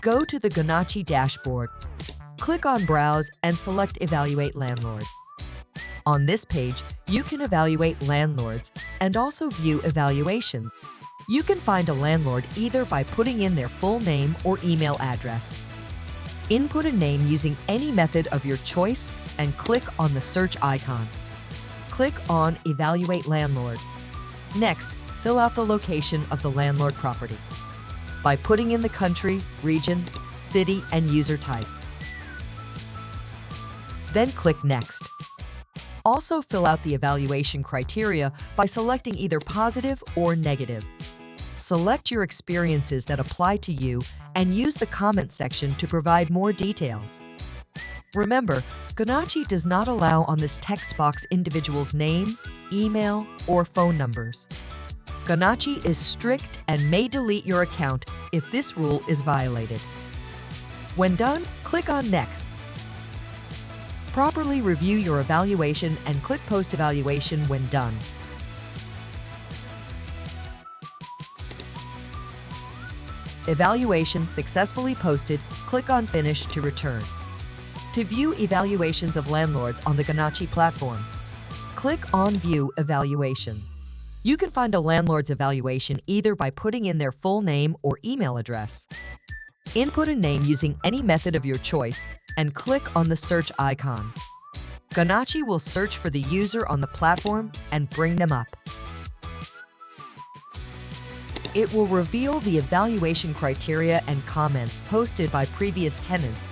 Go to the Ganachi dashboard, click on Browse and select Evaluate Landlord. On this page, you can evaluate landlords and also view evaluations. You can find a landlord either by putting in their full name or email address. Input a name using any method of your choice and click on the search icon. Click on Evaluate Landlord. Next, fill out the location of the landlord property by putting in the country, region, city, and user type. Then click Next. Also fill out the evaluation criteria by selecting either positive or negative. Select your experiences that apply to you and use the comment section to provide more details. Remember, Ganachi does not allow on this text box individual's name, email, or phone numbers. Ganachi is strict and may delete your account if this rule is violated. When done, click on Next. Properly review your evaluation and click Post Evaluation when done. Evaluation successfully posted, click on Finish to return. To view evaluations of landlords on the Ganachi platform, click on View Evaluation. You can find a landlord's evaluation either by putting in their full name or email address. Input a name using any method of your choice and click on the search icon. Ganachi will search for the user on the platform and bring them up. It will reveal the evaluation criteria and comments posted by previous tenants